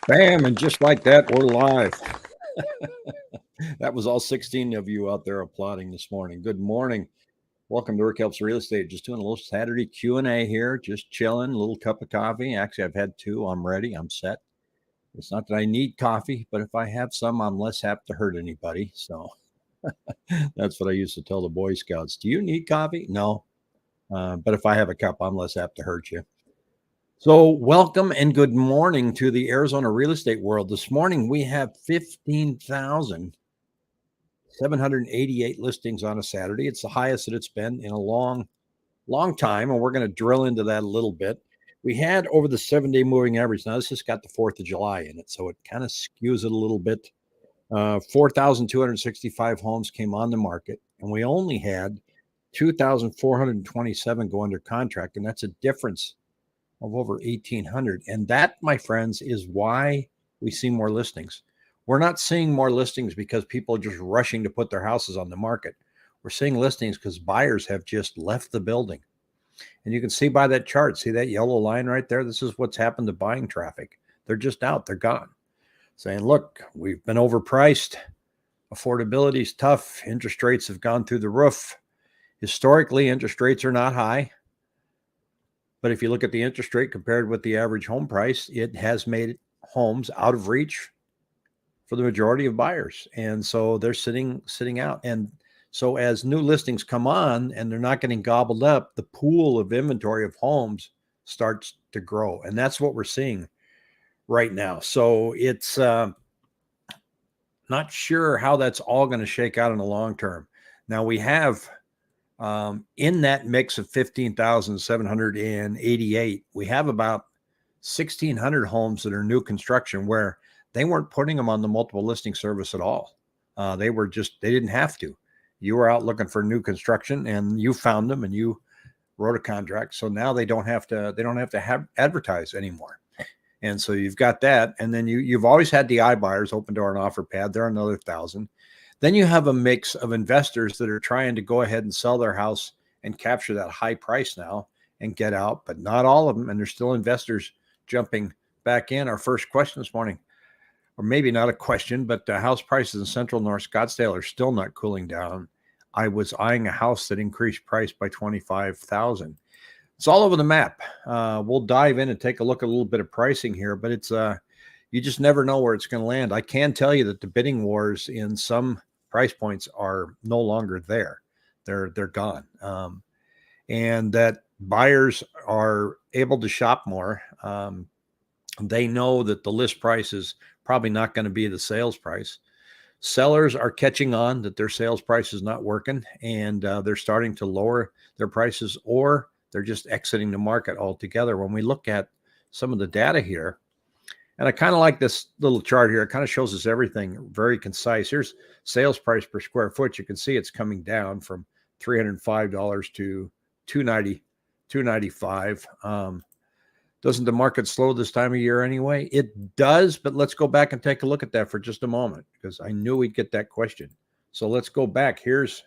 Bam, and just like that, we're live. That was all 16 of you out there applauding this morning. Good morning. Welcome to Rick Helps Real Estate. Just doing a little Saturday Q&A here, just chilling, a little cup of coffee. Actually, I've had two. I'm ready. I'm set. It's not that I need coffee, but if I have some, I'm less apt to hurt anybody. So that's what I used to tell the Boy Scouts. Do you need coffee? No. But if I have a cup, I'm less apt to hurt you. So, welcome and good morning to the Arizona real estate world. This morning we have 15,788 listings on a Saturday. It's the highest that it's been in a long time, and we're going to drill into that a little bit. We had over the 7-day moving average. Now, this has got the 4th of July in it, so it kind of skews it a little bit. 4,265 homes came on the market, and we only had 2,427 go under contract, and that's a difference of over 1,800. And that, my friends, is why we see more listings. We're not seeing more listings because people are just rushing to put their houses on the market. We're seeing listings because buyers have just left the building. And you can see by that chart, see that yellow line right there? This is what's happened to buying traffic. They're just out, they're gone. Saying, look, we've been overpriced. Affordability is tough. Interest rates have gone through the roof. Historically, interest rates are not high. But if you look at the interest rate compared with the average home price, it has made homes out of reach for the majority of buyers. And so they're sitting out. And so as new listings come on and they're not getting gobbled up, the pool of inventory of homes starts to grow. And that's what we're seeing right now. So it's not sure how that's all going to shake out in the long term. Now we have in that mix of 15,788, we have about 1,600 homes that are new construction where they weren't putting them on the multiple listing service at all. They didn't have to. You were out looking for new construction and you found them and you wrote a contract. So now they don't have to have advertise anymore. And so you've got that. And then you've always had the iBuyers open door and offer pad. They're another 1,000. Then you have a mix of investors that are trying to go ahead and sell their house and capture that high price now and get out, but not all of them. And there's still investors jumping back in. Our first question this morning, or maybe not a question, but house prices in Central North Scottsdale are still not cooling down. I was eyeing a house that increased price by $25,000. It's all over the map. We'll dive in and take a look at a little bit of pricing here, but it's you just never know where it's going to land. I can tell you that the bidding wars in some price points are no longer there. They're gone. And that buyers are able to shop more. They know that the list price is probably not going to be the sales price. Sellers are catching on that their sales price is not working, and they're starting to lower their prices, or they're just exiting the market altogether. When we look at some of the data here, and I kind of like this little chart here. It kind of shows us everything very concise. Here's sales price per square foot. You can see it's coming down from $305 to $295. Doesn't the market slow this time of year anyway? It does, but let's go back and take a look at that for just a moment because I knew we'd get that question. So let's go back. Here's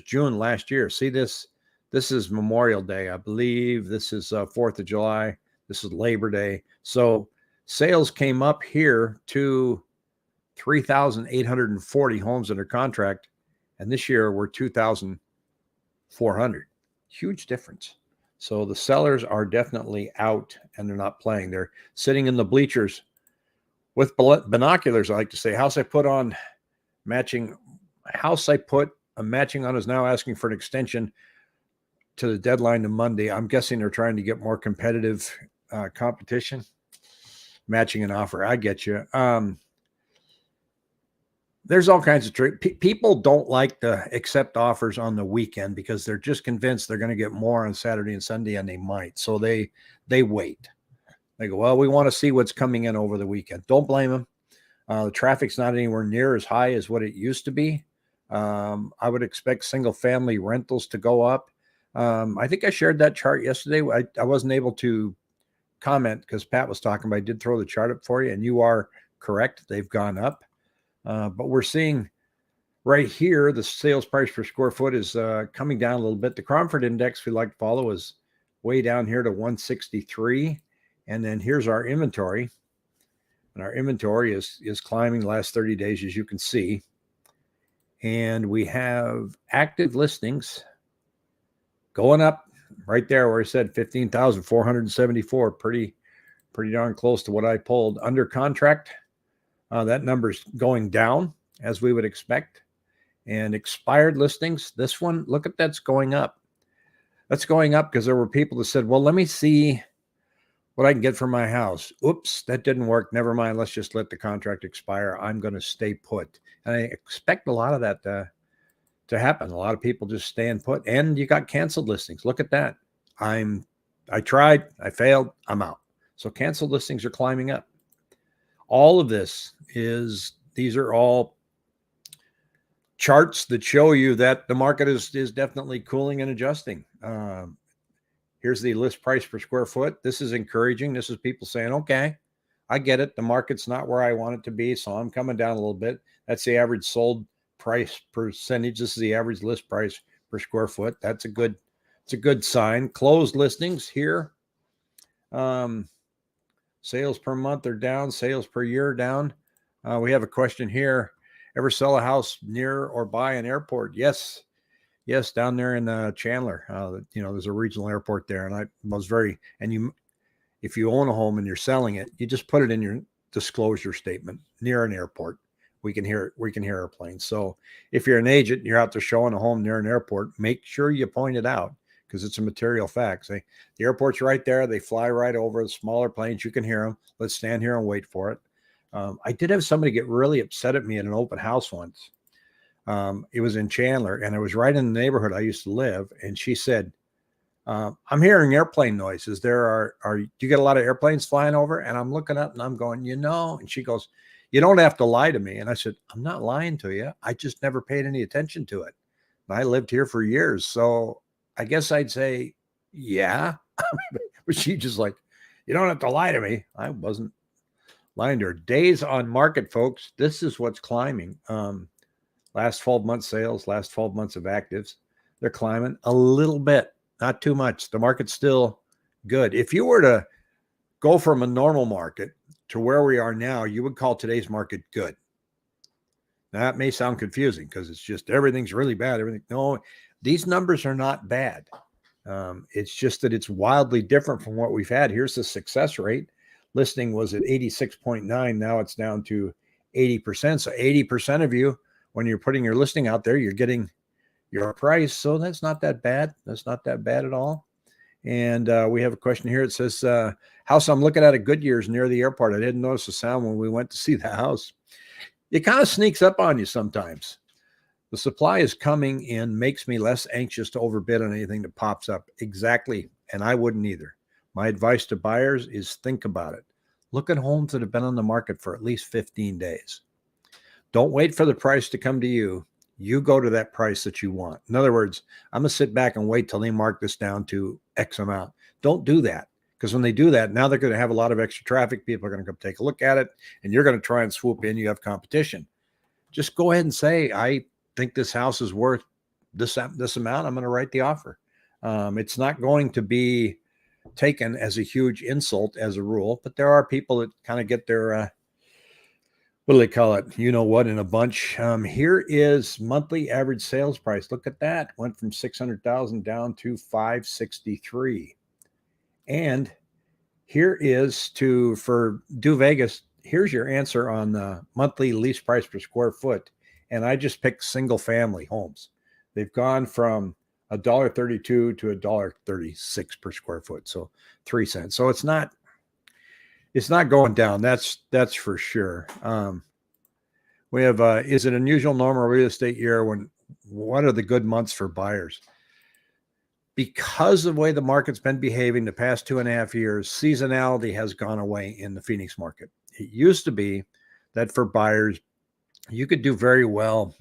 June last year. See this? This is Memorial Day, I believe. This is 4th of July. This is Labor Day. So sales came up here to 3,840 homes under contract, and this year we're 2,400. Huge difference. So the sellers are definitely out and they're not playing. They're sitting in the bleachers with binoculars. I like to say, house I put a matching on is now asking for an extension to the deadline to Monday. I'm guessing they're trying to get more competitive competition. Matching an offer. I get you. There's all kinds of people don't like to accept offers on the weekend because they're just convinced they're going to get more on Saturday and Sunday, and they might. So they wait. They go, well, we want to see what's coming in over the weekend. Don't blame them. The traffic's not anywhere near as high as what it used to be. I would expect single family rentals to go up. I think I shared that chart yesterday. I wasn't able to comment because Pat was talking, but I did throw the chart up for you, and you are correct. They've gone up. But we're seeing right here, the sales price per square foot is coming down a little bit. The Cromford Index we like to follow is way down here to 163. And then here's our inventory. And our inventory is climbing the last 30 days, as you can see. And we have active listings going up right there where I said 15,474. Pretty darn close to what I pulled. Under contract, that number's going down as we would expect. And expired listings, this one, look at that's going up. That's going up because there were people that said, well, let me see what I can get for my house. Oops, that didn't work. Never mind. Let's just let the contract expire. I'm going to stay put. And I expect a lot of that to happen. A lot of people just staying put. And you got canceled listings. Look at that. I tried. I failed. I'm out. So canceled listings are climbing up. All of these are all charts that show you that the market is definitely cooling and adjusting. Here's the list price per square foot. This is encouraging. This is people saying, okay, I get it. The market's not where I want it to be, so I'm coming down a little bit. That's the average sold price percentage. This is the average list price per square foot. It's a good sign. Closed listings here. Sales per month are down. Sales per year down. We have a question here. Ever sell a house near or by an airport? Yes, down there in Chandler. There's a regional airport there, and I was if you own a home and you're selling it, you just put it in your disclosure statement near an airport. We can hear airplanes. So if you're an agent, you're out there showing a home near an airport, make sure you point it out because it's a material fact. Say the airport's right there. They fly right over. The smaller planes, you can hear them. Let's stand here and wait for it. I did have somebody get really upset at me at an open house once. It was in Chandler, and it was right in the neighborhood I used to live. And she said, I'm hearing airplane noises. Do you get a lot of airplanes flying over? And I'm looking up and I'm going, and she goes, you don't have to lie to me. And I said, I'm not lying to you. I just never paid any attention to it. I lived here for years. So I guess I'd say, yeah. But she just like, you don't have to lie to me. I wasn't lying to her. Days on market, folks. This is what's climbing. Last 12 months sales, last 12 months of actives, they're climbing a little bit, not too much. The market's still good. If you were to go from a normal market to where we are now, you would call today's market good. Now, that may sound confusing because it's just everything's really bad. No, these numbers are not bad. It's just that it's wildly different from what we've had. Here's the success rate. Listing was at 86.9. Now it's down to 80%. So 80% of you, when you're putting your listing out there, you're getting your price. So that's not that bad. That's not that bad at all. And we have a question here. It says, house I'm looking at Goodyear's near the airport. I didn't notice the sound when we went to see the house. It kind of sneaks up on you sometimes. The supply is coming in, makes me less anxious to overbid on anything that pops up. Exactly. And I wouldn't either. My advice to buyers is think about it. Look at homes that have been on the market for at least 15 days. Don't wait for the price to come to you. You go to that price that you want. In other words, I'm going to sit back and wait till they mark this down to X amount. Don't do that. Because when they do that, now they're going to have a lot of extra traffic. People are going to come take a look at it, and you're going to try and swoop in. You have competition. Just go ahead and say, I think this house is worth this amount. I'm going to write the offer. It's not going to be taken as a huge insult as a rule, but there are people that kind of get their what do they call it? You know what, in a bunch. Here is monthly average sales price. Look at that. Went from 600,000 down to 563. And here is for Do Vegas. Here's your answer on the monthly lease price per square foot. And I just picked single family homes. They've gone from $1.32 to $1.36 per square foot. So 3 cents. So it's not going down. That's for sure. We have, is it unusual normal real estate year what are the good months for buyers? Because of the way the market's been behaving the past 2.5 years, seasonality has gone away in the Phoenix market. It used to be that for buyers, you could do very well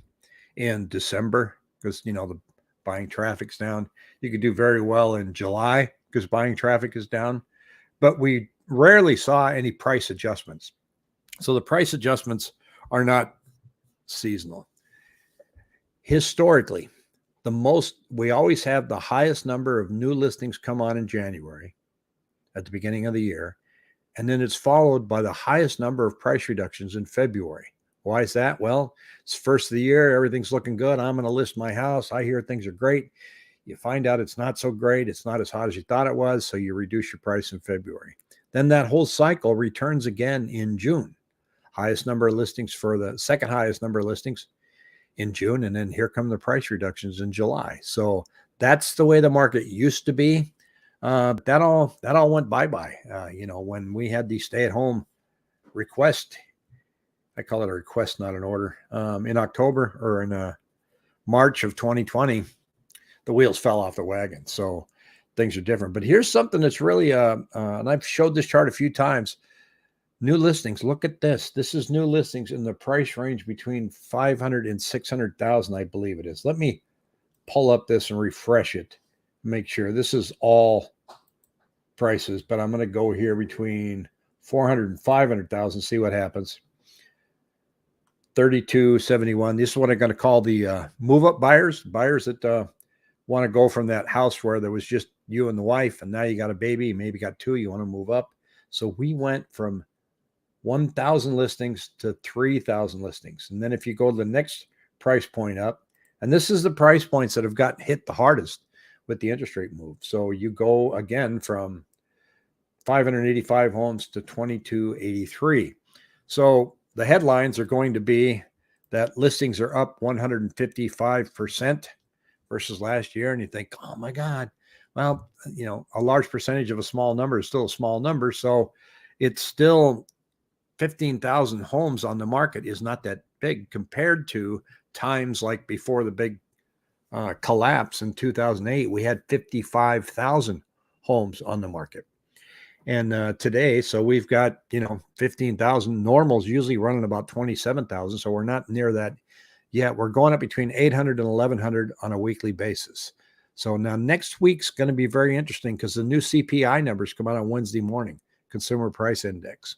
in December because, the buying traffic's down. You could do very well in July because buying traffic is down. But we rarely saw any price adjustments. So the price adjustments are not seasonal. Historically, we always have the highest number of new listings come on in January at the beginning of the year. And then it's followed by the highest number of price reductions in February. Why is that? Well, it's first of the year. Everything's looking good. I'm going to list my house. I hear things are great. You find out it's not so great. It's not as hot as you thought it was. So you reduce your price in February. Then that whole cycle returns again in June. Highest number of listings for the second highest number of listings in June. And then here come the price reductions in July. So that's the way the market used to be. That all went bye-bye. When we had the stay-at-home request, I call it a request, not an order, in October or in March of 2020, the wheels fell off the wagon. So things are different. But here's something that's really, and I've showed this chart a few times, new listings. Look at this. This is new listings in the price range between 500 and 600,000, I believe it is. Let me pull up this and refresh it. Make sure this is all prices, but I'm going to go here between 400 and 500,000, see what happens. 3271. This is what I'm going to call the move-up buyers that want to go from that house where there was just you and the wife, and now you got a baby, maybe got two, you want to move up. So we went from 1,000 listings to 3,000 listings. And then if you go to the next price point up, and this is the price points that have gotten hit the hardest with the interest rate move. So you go again from 585 homes to 2283. So the headlines are going to be that listings are up 155% versus last year. And you think, oh my God, well, a large percentage of a small number is still a small number. So it's still 15,000 homes on the market is not that big compared to times like before the big collapse in 2008. We had 55,000 homes on the market. And today, so we've got, 15,000. Normals usually running about 27,000. So we're not near that yet. We're going up between 800 and 1,100 on a weekly basis. So now next week's going to be very interesting because the new CPI numbers come out on Wednesday morning, Consumer Price Index.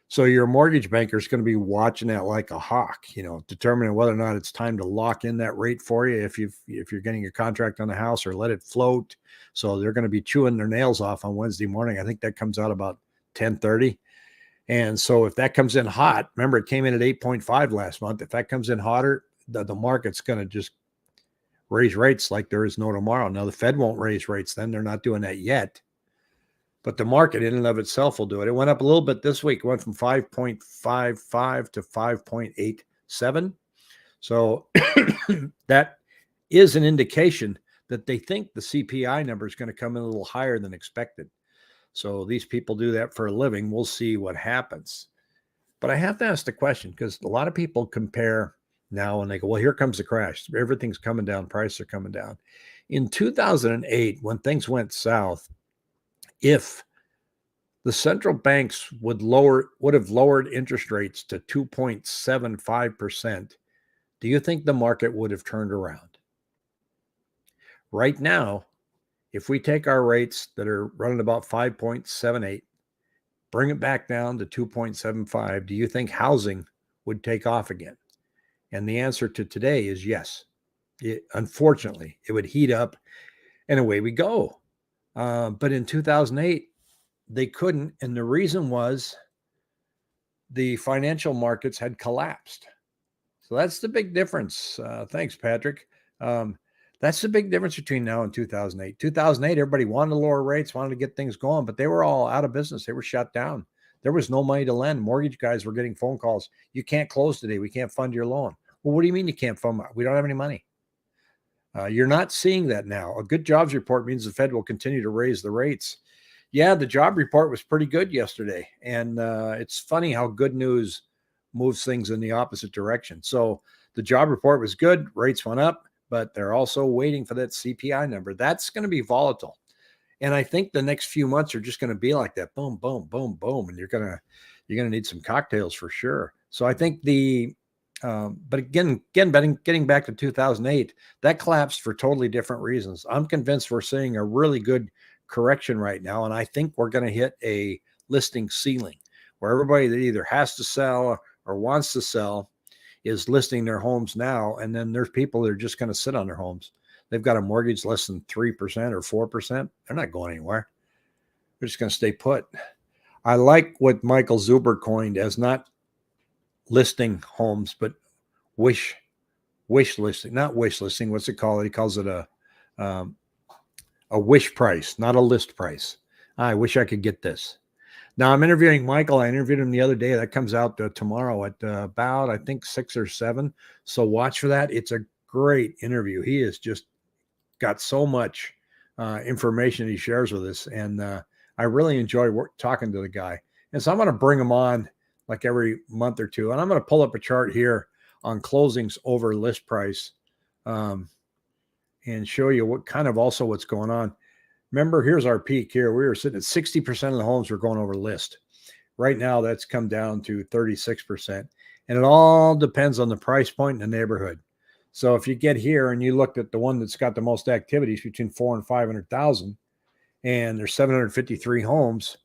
So your mortgage banker is going to be watching that like a hawk, determining whether or not it's time to lock in that rate for you if you're getting a contract on the house or let it float. So they're going to be chewing their nails off on Wednesday morning. I think that comes out about 10:30. And so if that comes in hot, remember it came in at 8.5 last month. If that comes in hotter, the market's going to just raise rates like there is no tomorrow. Now the Fed won't raise rates then. They're not doing that yet. But the market in and of itself will do it. It went up a little bit this week. It went from 5.55 to 5.87. So that is an indication that they think the CPI number is going to come in a little higher than expected. So these people do that for a living. We'll see what happens. But I have to ask the question because a lot of people compare now and they go, well, here comes the crash. Everything's coming down. Prices are coming down. In 2008, when things went south, if the central banks would have lowered interest rates to 2.75%, do you think the market would have turned around? Right now, if we take our rates that are running about 5.78, bring it back down to 2.75, do you think housing would take off again? And the answer to today is yes. Unfortunately, it would heat up and away we go. But in 2008, they couldn't. And the reason was the financial markets had collapsed. So that's the big difference. Thanks, Patrick. That's the big difference between now and 2008. 2008, everybody wanted to lower rates, wanted to get things going, but they were all out of business. They were shut down. There was no money to lend. Mortgage guys were getting phone calls. You can't close today. We can't fund your loan. Well, what do you mean you can't fund? We don't have any money. You're not seeing that now. A good jobs report means the Fed will continue to raise the rates. Yeah, the job report was pretty good yesterday. And it's funny how good news moves things in the opposite direction. So the job report was good. Rates went up, but they're also waiting for that CPI number. That's going to be volatile. And I think the next few months are just going to be like that. Boom, boom, boom, boom. And you're going to need some cocktails for sure. So I think but again, getting back to 2008, that collapsed for totally different reasons. I'm convinced we're seeing a really good correction right now. And I think we're going to hit a listing ceiling where everybody that either has to sell or wants to sell is listing their homes now. And then there's people that are just going to sit on their homes. They've got a mortgage less than 3% or 4%. They're not going anywhere. They're just going to stay put. I like what Michael Zuber coined as not listing homes, but wish wish listing, not wish listing. What's it called? He calls it um, a wish price, not a list price. I wish I could get this. Now I'm interviewing Michael. I interviewed him the other day. That comes out tomorrow at about, I think, 6 or 7. So watch for that. It's a great interview. He has just got so much information he shares with us, and I really enjoy talking to the guy. And so I'm going to bring him on like every month or two, and I'm going to pull up a chart here on closings over list price, um, and show you what kind of also what's going on. Remember, here's our peak here. We were sitting at 60% of the homes were going over list. Right now, that's come down to 36%. And it all depends on the price point in the neighborhood. So if you get here and you looked at the one that's got the most activities between 4 and 500,000, and there's 753 homes,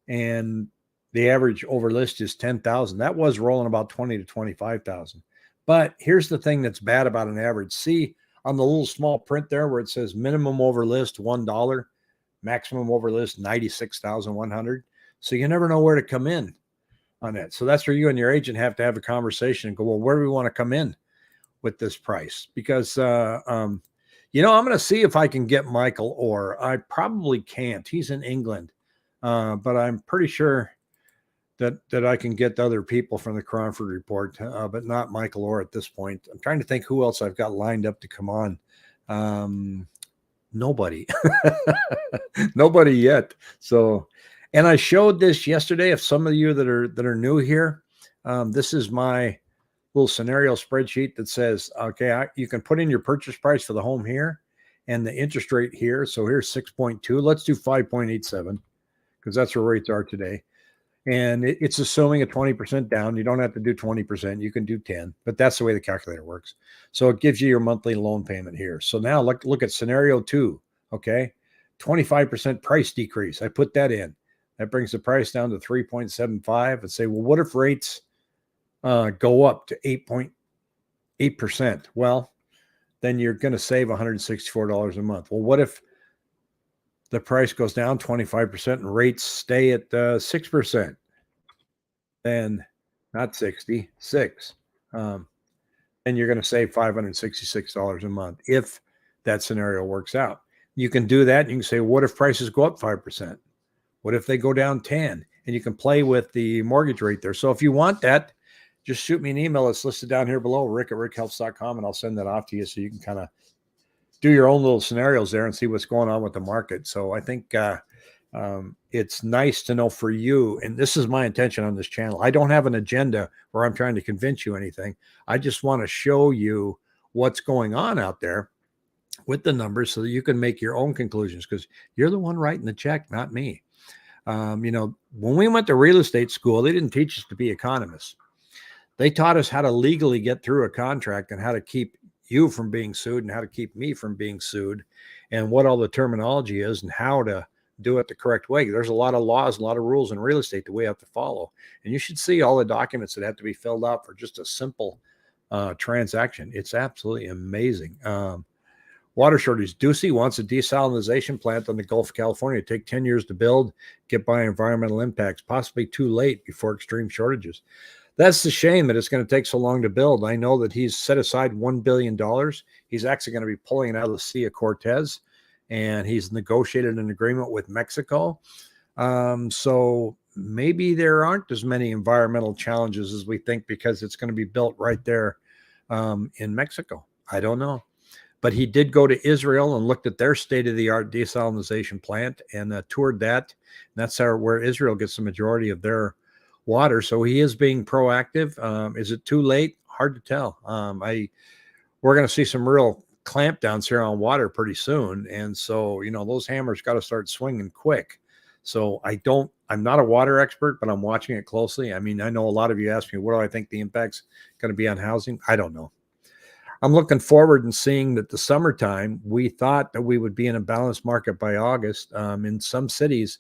and the average over list is 10,000, that was rolling about 20 to 25,000. But here's the thing that's bad about an average. See on the little small print there where it says minimum over list $1, maximum over list 96,100. So you never know where to come in on that. So that's where you and your agent have to have a conversation and go, well, where do we want to come in with this price? Because I'm going to see if I can get Michael, or I probably can't. He's in England, but I'm pretty sure that I can get other people from the Cronford Report, but not Michael Orr at this point. I'm trying to think who else I've got lined up to come on. Nobody, nobody yet. So, and I showed this yesterday. If some of you that are new here, this is my little scenario spreadsheet that says, okay, you can put in your purchase price for the home here and the interest rate here. So here's 6.2. Let's do 5.87 because that's where rates are today. And it's assuming a 20% down. You don't have to do 20%. You can do 10, but that's the way the calculator works. So it gives you your monthly loan payment here. So now look at scenario 2. Okay. 25% price decrease. I put that in. That brings the price down to 3.75 and say, well, what if rates go up to 8.8%? Well, then you're going to save $164 a month. Well, what if the price goes down 25% and rates stay at 6%? Then not 66. Then you're going to save $566 a month if that scenario works out. You can do that. You can say, what if prices go up 5%? What if they go down 10? And you can play with the mortgage rate there. So if you want that, just shoot me an email. It's listed down here below, rick@rickhelps.com, and I'll send that off to you so you can kind of do your own little scenarios there and see what's going on with the market. So I think it's nice to know for you, and this is my intention on this channel. I don't have an agenda where I'm trying to convince you anything. I just want to show you what's going on out there with the numbers so that you can make your own conclusions, because you're the one writing the check, not me. When we went to real estate school, they didn't teach us to be economists. They taught us how to legally get through a contract and how to keep you from being sued and how to keep me from being sued and what all the terminology is and how to do it the correct way. There's a lot of laws, a lot of rules in real estate that we have to follow. And you should see all the documents that have to be filled out for just a simple transaction. It's absolutely amazing. Water shortage. Ducey wants a desalinization plant on the Gulf of California. It'd take 10 years to build, get by environmental impacts, possibly too late before extreme shortages. That's the shame that it's going to take so long to build. I know that he's set aside $1 billion. He's actually going to be pulling it out of the Sea of Cortez, and he's negotiated an agreement with Mexico. So maybe there aren't as many environmental challenges as we think because it's going to be built right there in Mexico. I don't know. But he did go to Israel and looked at their state-of-the-art desalinization plant and toured that. And that's where Israel gets the majority of their water. So he is being proactive. Is it too late? Hard to tell. We're going to see some real clampdowns here on water pretty soon. And so, those hammers got to start swinging quick. So I'm not a water expert, but I'm watching it closely. I mean, I know a lot of you ask me, what do I think the impact's going to be on housing? I don't know. I'm looking forward and seeing that the summertime, we thought that we would be in a balanced market by August. In some cities,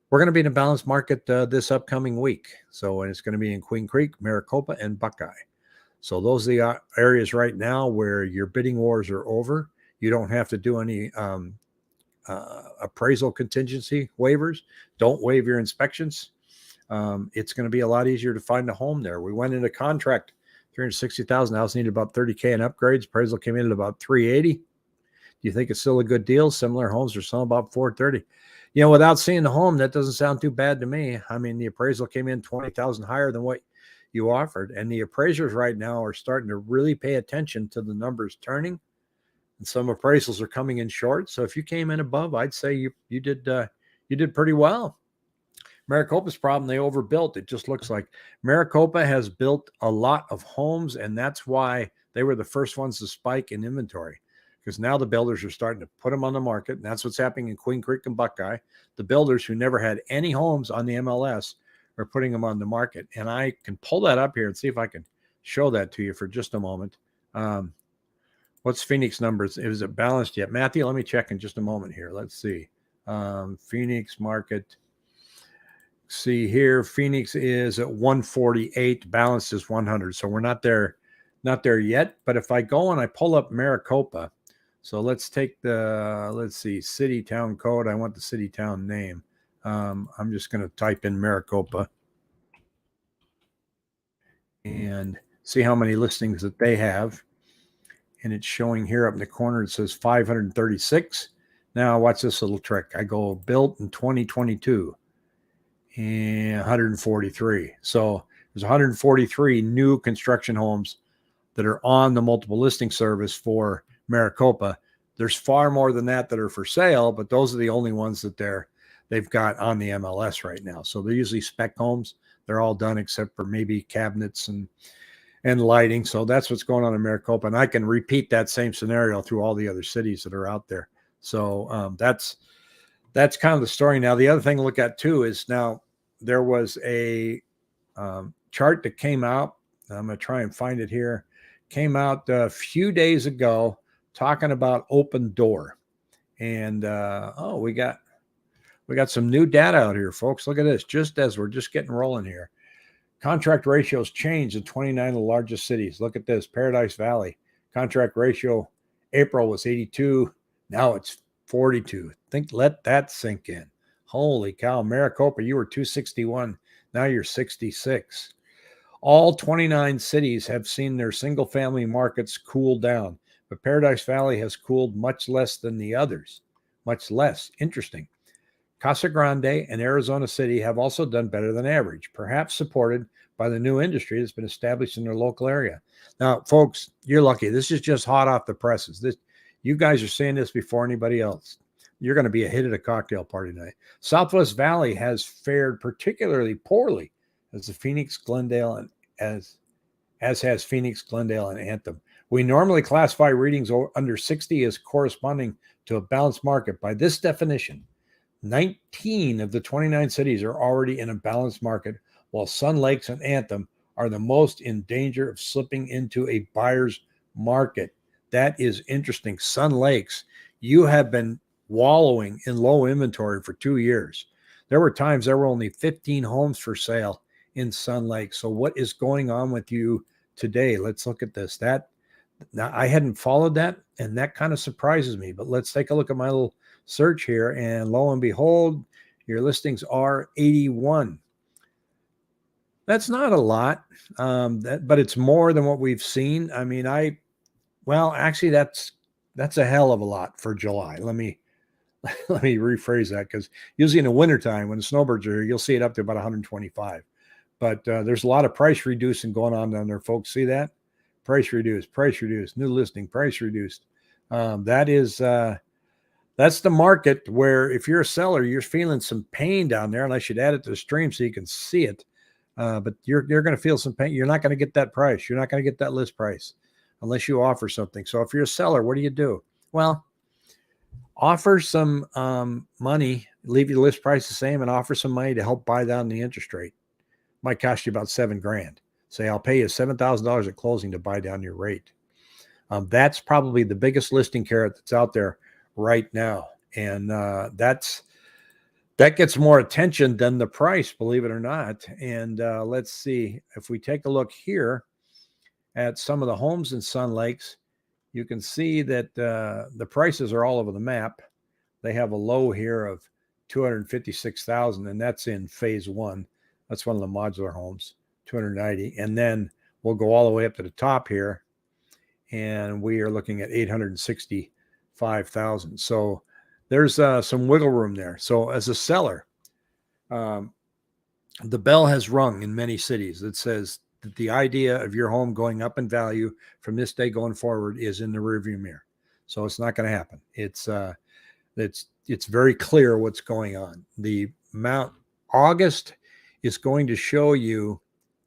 we're going to be in a balanced market this upcoming week. So, and it's going to be in Queen Creek, Maricopa, and Buckeye. So those are the areas right now where your bidding wars are over. You don't have to do any appraisal contingency waivers. Don't waive your inspections. it's going to be a lot easier to find a home there. We went into contract, 360,000. House needed about 30K in upgrades. Appraisal came in at about 380. Do you think it's still a good deal? Similar homes are selling about 430. Without seeing the home, that doesn't sound too bad to me. I mean, the appraisal came in 20,000 higher than what you offered. And the appraisers right now are starting to really pay attention to the numbers turning. And some appraisals are coming in short. So if you came in above, I'd say you did pretty well. Maricopa's problem, they overbuilt. It just looks like Maricopa has built a lot of homes, and that's why they were the first ones to spike in inventory, because now the builders are starting to put them on the market, and that's what's happening in Queen Creek and Buckeye. The builders who never had any homes on the MLS are putting them on the market. And I can pull that up here and see if I can show that to you for just a moment. What's Phoenix numbers? Is it balanced yet? Matthew, let me check in just a moment here. Let's see. Phoenix market. See here, Phoenix is at 148, balanced is 100. So we're not there yet. But if I go and I pull up Maricopa, so let's take let's see, city town code. I want the city town name. I'm just going to type in Maricopa and see how many listings that they have. And it's showing here up in the corner. It says 536. Now watch this little trick. I go built in 2022. And 143. So there's 143 new construction homes that are on the multiple listing service for Maricopa. There's far more than that are for sale, but those are the only ones that they've got on the MLS right now. So they're usually spec homes. They're all done except for maybe cabinets and lighting. So that's what's going on in Maricopa. And I can repeat that same scenario through all the other cities that are out there. So that's kind of the story. Now, the other thing to look at too is now there was a chart that came out. I'm going to try and find it here. Came out a few days ago talking about open door. And we got some new data out here, folks. Look at this. Just as we're just getting rolling here. Contract ratios changed in 29 of the largest cities. Look at this. Paradise Valley. Contract ratio April was 82. Now it's 42. Let that sink in. Holy cow. Maricopa, you were 261. Now you're 66. All 29 cities have seen their single family markets cool down, but Paradise Valley has cooled much less than the others. Much less. Interesting. Casa Grande and Arizona City have also done better than average, perhaps supported by the new industry that's been established in their local area. Now, folks, you're lucky. This is just hot off the presses. You guys are saying this before anybody else. You're going to be a hit at a cocktail party tonight. Southwest Valley has fared particularly poorly as the Phoenix, Glendale, and as has Phoenix, Glendale, and Anthem. We normally classify readings under 60 as corresponding to a balanced market. By this definition, 19 of the 29 cities are already in a balanced market, while Sun Lakes and Anthem are the most in danger of slipping into a buyer's market. That is interesting. Sun Lakes, you have been wallowing in low inventory for 2 years. There were times there were only 15 homes for sale in Sun Lake. So what is going on with you today? Let's look at this. Now I hadn't followed that, and that kind of surprises me. But let's take a look at my little search here, and lo and behold, your listings are 81. That's not a lot, but it's more than what we've seen. I mean, actually, that's a hell of a lot for July. Let me rephrase that, because usually in the wintertime when the snowbirds are here, you'll see it up to about 125. But there's a lot of price reducing going on down there, folks. See that? Price reduced, new listing, price reduced. That's the market where if you're a seller, you're feeling some pain down there, and I should add it to the stream so you can see it. But you're going to feel some pain. You're not going to get that price. You're not going to get that list price unless you offer something. So if you're a seller, what do? Well, offer some money, leave your list price the same, and offer some money to help buy down the interest rate. Might cost you about $7,000. Say, I'll pay you $7,000 at closing to buy down your rate. That's probably the biggest listing carrot that's out there right now. And that gets more attention than the price, believe it or not. And let's see, if we take a look here at some of the homes in Sun Lakes, you can see that the prices are all over the map. They have a low here of $256,000, and that's in phase one. That's one of the modular homes, 290. And then we'll go all the way up to the top here, and we are looking at 865,000. So there's some wiggle room there. So as a seller, the bell has rung in many cities that says that the idea of your home going up in value from this day going forward is in the rearview mirror. So it's not going to happen. It's very clear what's going on. The August is going to show you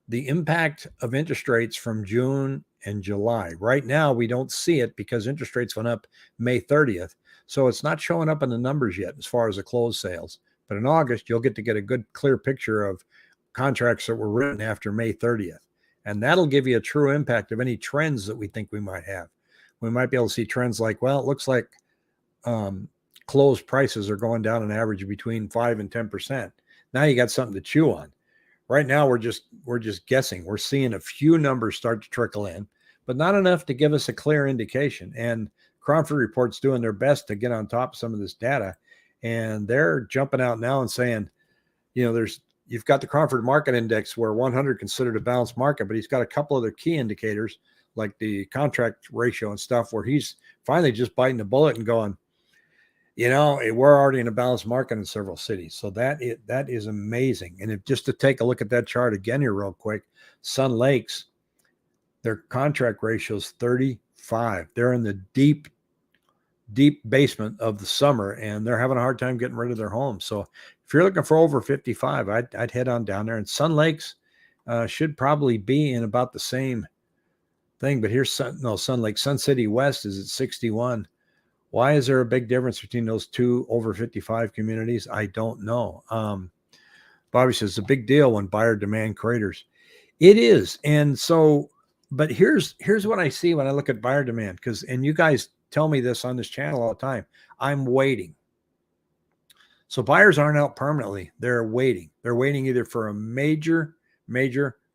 the impact of interest rates from June and July. Right now, we don't see it because interest rates went up May 30th. So it's not showing up in the numbers yet as far as the closed sales. But in August, you'll get to get a good, clear picture of contracts that were written after May 30th. And that'll give you a true impact of any trends that we think we might have. We might be able to see trends like, well, it looks like closed prices are going down on average between 5 and 10%. Now you got something to chew on. Right now, we're just guessing. We're seeing a few numbers start to trickle in, but not enough to give us a clear indication. And Cromford Report's doing their best to get on top of some of this data. And they're jumping out now and saying, you've got the Cromford Market Index where 100 considered a balanced market, but he's got a couple other key indicators like the contract ratio and stuff where he's finally just biting the bullet and going, we're already in a balanced market in several cities. So that is amazing. And just to take a look at that chart again here real quick, Sun Lakes, their contract ratio is 35. They're in the deep basement of the summer, and they're having a hard time getting rid of their homes. So if you're looking for over 55, I'd head on down there. And Sun Lakes should probably be in about the same thing. But here's Sun Lake. Sun City West is at 61. Why is there a big difference between those two over 55 communities? I don't know. Bobby says it's a big deal when buyer demand craters. It is. And so, but here's what I see when I look at buyer demand, and you guys tell me this on this channel all the time. I'm waiting. So buyers aren't out permanently. They're waiting. They're waiting either for a major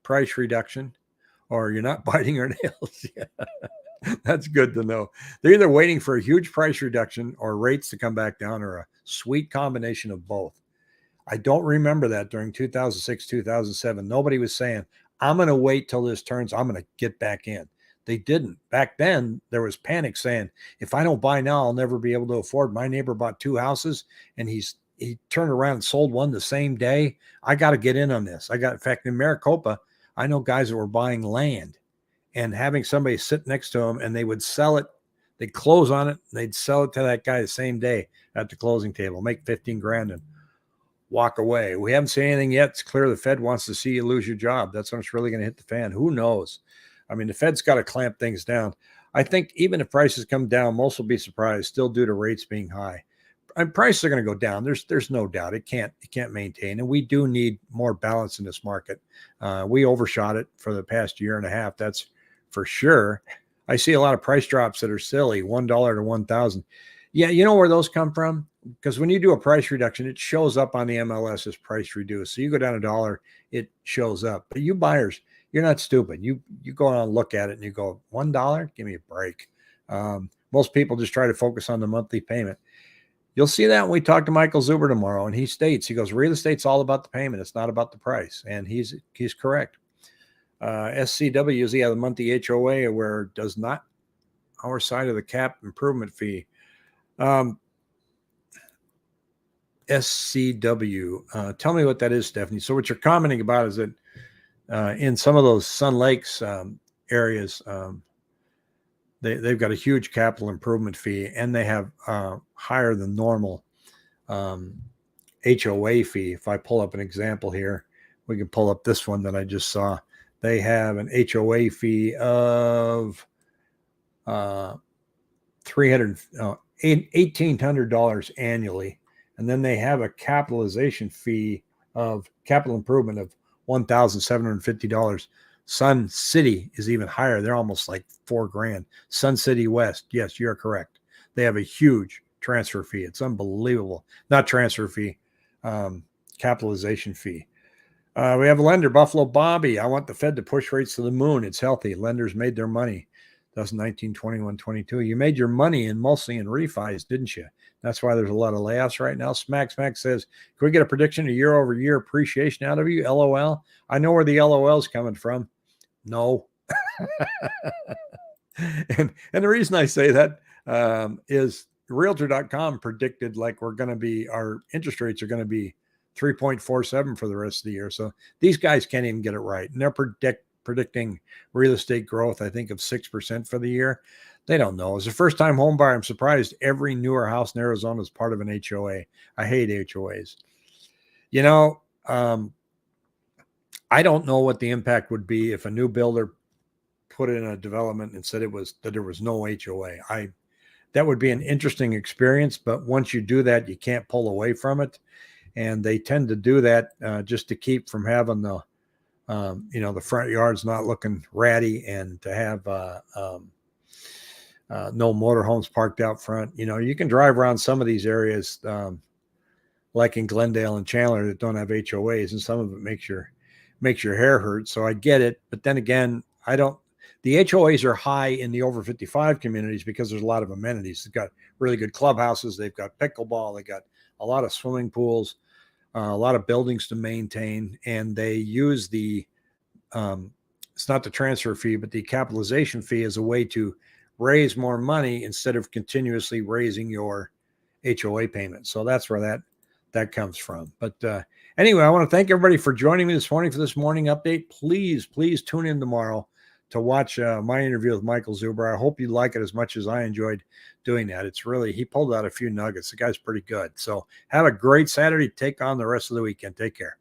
price reduction, or you're not biting your nails. Yeah. That's good to know. They're either waiting for a huge price reduction or rates to come back down, or a sweet combination of both. I don't remember that during 2006, 2007. Nobody was saying, I'm going to wait till this turns. I'm going to get back in. They didn't. Back then, there was panic saying, if I don't buy now, I'll never be able to afford. My neighbor bought 2 houses and he turned around and sold one the same day. I got to get in on this. In fact, in Maricopa, I know guys that were buying land and having somebody sit next to them, and they would sell it. They'd close on it, and they'd sell it to that guy the same day at the closing table, make 15 grand and walk away. We haven't seen anything yet. It's clear the Fed wants to see you lose your job. That's when it's really going to hit the fan. Who knows? I mean, the Fed's got to clamp things down. I think even if prices come down, most will be surprised, still due to rates being high. And prices are going to go down. There's no doubt. It can't maintain. And we do need more balance in this market. We overshot it for the past year and a half. That's for sure. I see a lot of price drops that are silly, $1 to 1,000. Yeah, you know where those come from? Because when you do a price reduction, it shows up on the MLS as price reduced. So you go down $1, it shows up. But you buyers, you're not stupid. You go on and look at it and you go, $1? Give me a break. Most people just try to focus on the monthly payment. You'll see that when we talk to Michael Zuber tomorrow, and he goes, real estate's all about the payment. It's not about the price. And he's correct. SCWs, the monthly HOA, where it does not our side of the cap improvement fee. SCW, tell me what that is, Stephanie. So what you're commenting about is that in some of those Sun Lakes areas, they've got a huge capital improvement fee, and they have higher than normal HOA fee. If I pull up an example here, we can pull up this one that I just saw. They have an HOA fee of $1,800 annually, and then they have a capitalization fee of capital improvement of $1,750. Sun City is even higher. They're almost like $4,000. Sun City West, yes, you're correct. They have a huge transfer fee. It's unbelievable. Not transfer fee, capitalization fee. We have a lender, Buffalo Bobby. I want the Fed to push rates to the moon. It's healthy. Lenders made their money. 2019, 21, 22. You made your money mostly in refis, didn't you? That's why there's a lot of layoffs right now. Smack says, can we get a prediction of year-over-year appreciation out of you? LOL. I know where the LOL is coming from. No. and the reason I say that is Realtor.com predicted like our interest rates are going to be 3.47 for the rest of the year. So these guys can't even get it right. And they're predicting real estate growth, I think, of 6% for the year. They don't know. As a first-time home buyer, I'm surprised every newer house in Arizona is part of an HOA. I hate HOAs. I don't know what the impact would be if a new builder put in a development and said that there was no HOA. That would be an interesting experience, but once you do that, you can't pull away from it. And they tend to do that just to keep from having the front yards not looking ratty, and to have no motorhomes parked out front. You can drive around some of these areas, like in Glendale and Chandler, that don't have HOAs, and some of it makes your hair hurt. So I get it, but then again, the HOAs are high in the over 55 communities because there's a lot of amenities. They've got really good clubhouses. They've got pickleball. They got a lot of swimming pools, a lot of buildings to maintain, and they use it's not the transfer fee, but the capitalization fee as a way to raise more money instead of continuously raising your HOA payment. So that's where that comes from. But anyway, I want to thank everybody for joining me this morning for this morning update. Please tune in tomorrow to watch my interview with Michael Zuber. I hope you like it as much as I enjoyed doing that. He pulled out a few nuggets. The guy's pretty good. So have a great Saturday. Take on the rest of the weekend. Take care.